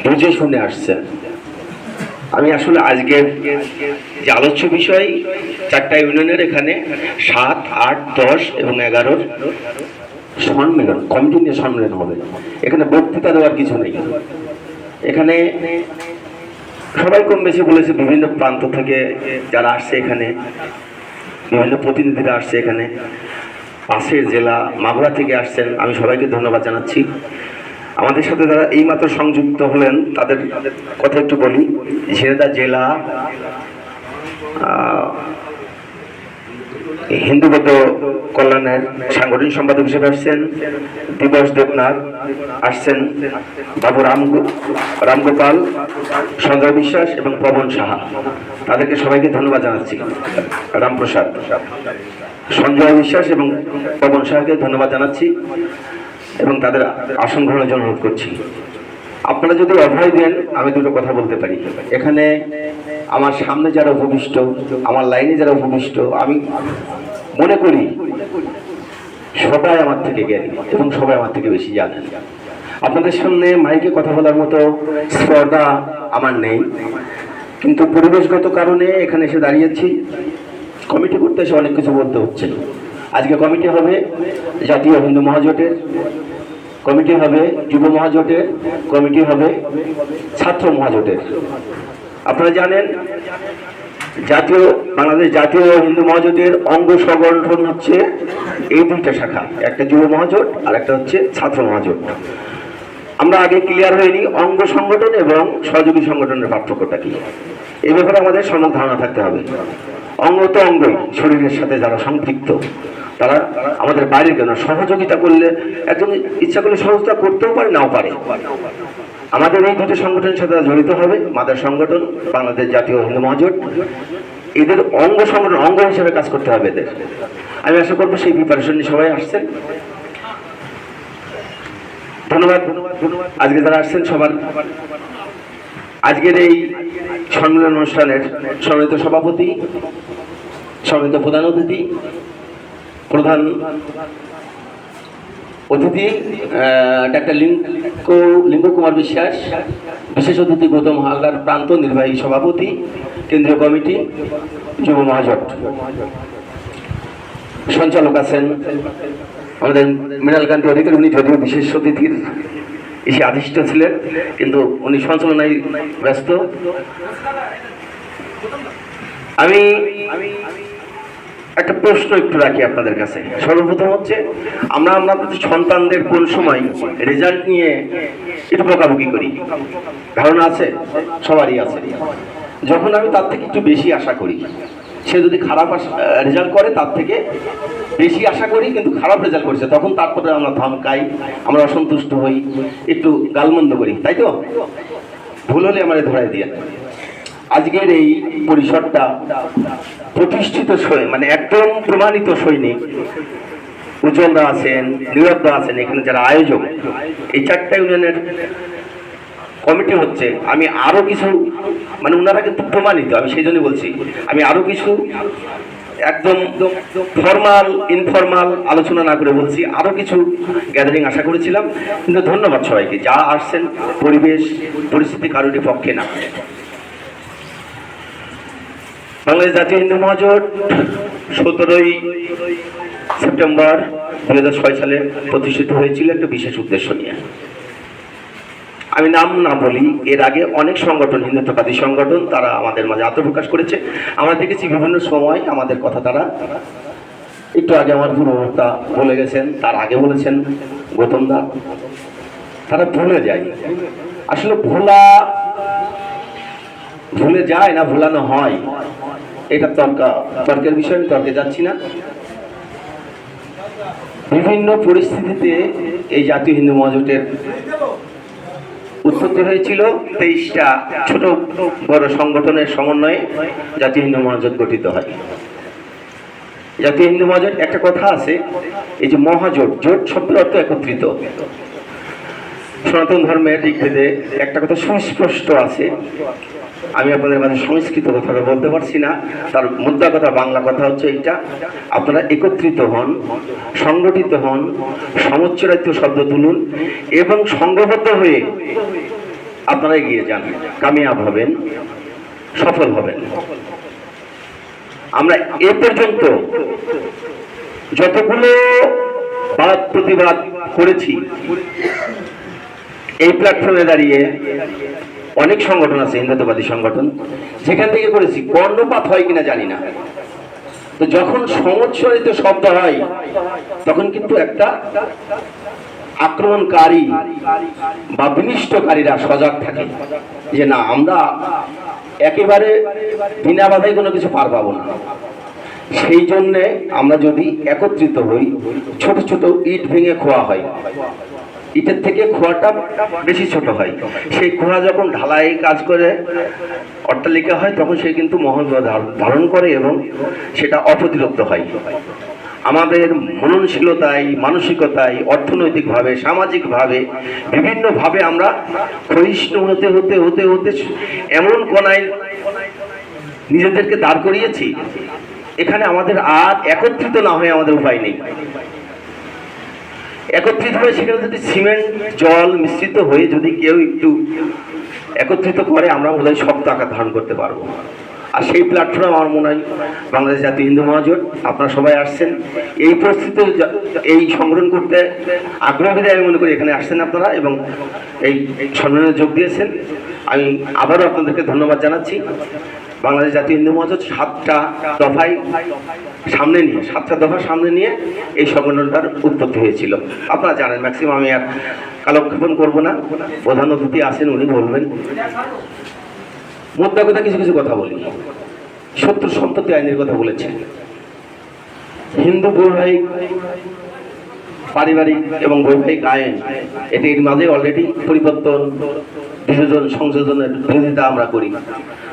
বুঝে শুনে আসছেন। আমি আসলে আজকের যে আলোচ্য বিষয়, 4টা ইউনিয়নের এখানে 7, 8, 10 এবং 11-র সম্মেলন, কমিটি নিয়ে সম্মেলন হবে। এখানে বক্তৃতা দেওয়ার কিছু নেই। এখানে সবাই কম বেশি বলেছে, বিভিন্ন প্রান্ত থেকে যারা আসছে, এখানে বিভিন্ন প্রতিনিধিরা আসছে, এখানে পাশের জেলা মাগুরা থেকে আসছেন। আমি সবাইকে ধন্যবাদ জানাচ্ছি। আমাদের সাথে যারা এইমাত্র সংযুক্ত হলেন তাদের কথা একটু বলি। ঝিনাইদহ জেলা হিন্দু বৌদ্ধ কল্যাণের সাংগঠনিক সম্পাদক হিসেবে আসছেন দিবস দেবনাথ, আসছেন বাবু রামগোপাল, সঞ্জয় বিশ্বাস এবং পবন সাহা। তাদেরকে সবাইকে ধন্যবাদ জানাচ্ছি। রামপ্রসাদ, সঞ্জয় বিশ্বাস এবং পবন সাহাকে ধন্যবাদ জানাচ্ছি এবং তাদের আসন গ্রহণের জন্য অনুরোধ করছি। আপনারা যদি অভয় দেন, আমি দুটো কথা বলতে পারি। এখানে আমার সামনে যারা উপবিষ্ট, আমার লাইনে যারা উপবিষ্ট, আমি মনে করি সবাই আমার থেকে জ্ঞানী এবং সবাই আমার থেকে বেশি জানেন। আপনাদের সামনে মাইকে কথা বলার মতো স্পর্ধা আমার নেই, কিন্তু পরিবেশগত কারণে এখানে এসে দাঁড়িয়েছি। কমিটি করতে এসে অনেক কিছু বলতে হচ্ছে। আজকে কমিটি হবে জাতীয় হিন্দু মহাজোটের, কমিটি হবে যুব মহাজোটের, কমিটি হবে ছাত্র মহাজোটের। আপনারা জানেন বাংলাদেশ জাতীয় হিন্দু মহাজোটের অঙ্গ সংগঠন হচ্ছে এই 2টা শাখা, একটা যুব মহাজোট আর একটা হচ্ছে ছাত্র মহাজোট। আমরা আগে ক্লিয়ার হয়নি অঙ্গ সংগঠন এবং সহযোগী সংগঠনের পার্থক্যটা কি, এই ব্যাপারে আমাদের সম্যক ধারণা থাকতে হবে। অঙ্গ তো অঙ্গই, শরীরের সাথে যারা সম্পৃক্ত তারা আমাদের বাইরের কেন সহযোগিতা করলে, একজন ইচ্ছা করলে সহযোগিতা করতেও পারে, নাও পারে। আমাদের এই 2টি সংগঠনের সাথে জড়িত হবে। মাদার সংগঠন বাংলাদেশ জাতীয় হিন্দু মহাজোট, এদের অঙ্গ সংগঠন, অঙ্গ হিসেবে কাজ করতে হবে এদের। আমি আশা করবো সেই প্রিপারেশন নিয়ে সবাই আসছেন। ধন্যবাদ আজকে যারা আসছেন সবার। আজকের এই সম্মেলন অনুষ্ঠানের সম্মানিত সভাপতি, সম্মানিত প্রধান অতিথি, ডাক্তার লিঙ্গ কুমার বিশ্বাস, বিশেষ অতিথি গৌতম হালদার, প্রান্ত নির্বাহী সভাপতি, কেন্দ্রীয় কমিটি যুব মহাজোট। সঞ্চালক আছেন আমাদের মৃণালকান্তি অধিকারী, উনি যদিও বিশেষ অতিথির এসে আদিষ্ট ছিলেন, কিন্তু উনি সঞ্চালনায় ব্যস্ত। আমি একটা প্রশ্ন একটু রাখি আপনাদের কাছে। সর্বপ্রথম হচ্ছে, আমরা আমাদের সন্তানদের কোন সময় রেজাল্ট নিয়ে একটু বকাবকি করি? ধারণা আছে? সবারই আছে। যখন আমি তার থেকে একটু বেশি আশা করি, সে যদি খারাপ রেজাল্ট করে তার থেকে বেশি আশা করি কিন্তু খারাপ রেজাল্ট করেছে, তখন তারপরে আমরা ধমকাই, আমরা অসন্তুষ্ট হই, একটু গালমন্দ করি, তাই তো? ভুল হলে আমাদের ধরাই দিয়ে। আজকের এই পরিসরটা প্রতিষ্ঠিত মানে একদম প্রমাণিত সৈনিক উজ্জ্বলদা আছেন, নীরবদা আছেন, এখানে যারা আয়োজক, এই 4টা ইউনিয়নের কমিটি হচ্ছে। আমি আরো কিছু, মানে ওনারা কিন্তু প্রমাণিত, আমি সেই জন্য বলছি, আমি আরো কিছু একদম ফর্মাল ইনফর্মাল আলোচনা না করে বলছি, আরো কিছু গ্যাদারিং আশা করেছিলাম। কিন্তু ধন্যবাদ সবাইকে যা আসছেন। পরিবেশ পরিস্থিতি কারোরই পক্ষে না। বাংলাদেশ জাতীয় হিন্দু মহাজোট 17ই সেপ্টেম্বর 2006 সালে প্রতিষ্ঠিত হয়েছিল একটা বিশেষ উদ্দেশ্য নিয়ে। আমি নাম না বলি, এর আগে অনেক সংগঠন, হিন্দুত্ববাদী সংগঠন, তারা আমাদের মাঝে আত্মপ্রকাশ করেছে। আমরা দেখেছি বিভিন্ন সময় আমাদের কথা তারা, একটু আগে আমার পূর্ববর্তা বলে গেছেন, তার আগে বলেছেন গৌতম দা, তারা ভুলে যায়। আসলে ভুলে যায় না, ভুলানো হয়, এটা তর্কের বিষয়, আমি তর্কে যাচ্ছি না। বিভিন্ন পরিস্থিতিতে এই জাতীয় হিন্দু মহাজোটের উৎপত্তি হয়েছিল। 23টা ছোট বড় সংগঠনের সমন্বয়ে জাতীয় হিন্দু মহাজোট গঠিত হয়। জাতীয় হিন্দু মহাজোট, একটা কথা আছে, এই যে মহাজোট, জোট শব্দের অর্থ একত্রিত। সনাতন ধর্মের দিক থেকে একটা কথা সুস্পষ্ট আছে, আমি আপনাদের মাঝে সংস্কৃত কথাটা বলতে পারছি না, তার মুদ্রা কথা বাংলা কথা হচ্ছে এইটা, আপনারা একত্রিত হন, সংগঠিত হন, সমুচ্চরিত শব্দ তুলুন এবং সংঘবদ্ধ হয়ে আপনারা এগিয়ে যান, কামিয়াব হবেন, সফল হবেন। আমরা এ পর্যন্ত যতগুলো বাদ প্রতিবাদ করেছি, এই প্ল্যাটফর্মে দাঁড়িয়ে অনেক সংগঠন আছে, হিন্দুত্ববাদী সংগঠন, যেখান থেকে করেছি, কর্ণপাত হয় কিনা জানি না। তো যখন সমুচ্চরিত শব্দ হয় তখন কিন্তু একটা আক্রমণকারী বা বিনিষ্টকারীরা সজাগ থাকে যে না, আমরা একেবারে বিনা বাধায় কোনো কিছু পার পাবো না। সেই জন্যে আমরা যদি একত্রিত হই, ছোট ছোট ইট ভেঙে খোয়া হয়, ইটের থেকে খোয়াটা বেশি ছোট হয়। সেই খোয়া যখন ঢালাই কাজ করে অট্টালিকা হয়, তখন সে কিন্তু মহৎ ধারণ করে এবং সেটা অপ্রতিরোধ হয়। আমাদের মননশীলতায়, মানসিকতায়, অর্থনৈতিকভাবে, সামাজিকভাবে, বিভিন্নভাবে আমরা ক্ষয়িষ্ণু হতে হতে হতে হতে এমন কোনায় নিজেদেরকে দাঁড় করিয়েছি, এখানে আমাদের আর একত্রিত না হয়ে আমাদের উপায় নেই। একত্রিত হয়ে সেখানে যদি সিমেন্ট জল মিশ্রিত হয়ে যদি কেউ একটু একত্রিত করে, আমরা বোধহয় শক্ত আকার ধারণ করতে পারবো। আর সেই প্ল্যাটফর্ম আমার মনে হয় বাংলাদেশ জাতীয় হিন্দু মহাজোট, আপনারা সবাই আসছেন এই পরিস্থিতি, এই সংগ্রহণ করতে আগ্রহীদের আমি মনে করি এখানে আসছেন আপনারা এবং এই সম্মেলনে যোগ দিয়েছেন। আমি আবারও আপনাদেরকে ধন্যবাদ জানাচ্ছি। বাংলাদেশ জাতীয় হিন্দু মহাজোট 7টা দফায় সামনে নিয়ে এই সংগঠনটার উৎপত্তি হয়েছিল। আপনারা জানেন, ম্যাক্সিমাম আমি আর কালক্ষেপণ করবো না, প্রধান অতিথি আছেন, উনি বলবেন। মোদ্দা কথা কিছু কথা বলি। শত্রু সম্পত্তি আইনের কথা বলেছেন। হিন্দু বৈবাহিক, পারিবারিক এবং বৈবাহিক আইন, এটির মাঝে অলরেডি পরিবর্তন, সংযোজনের বিরোধিতা আমরা করি।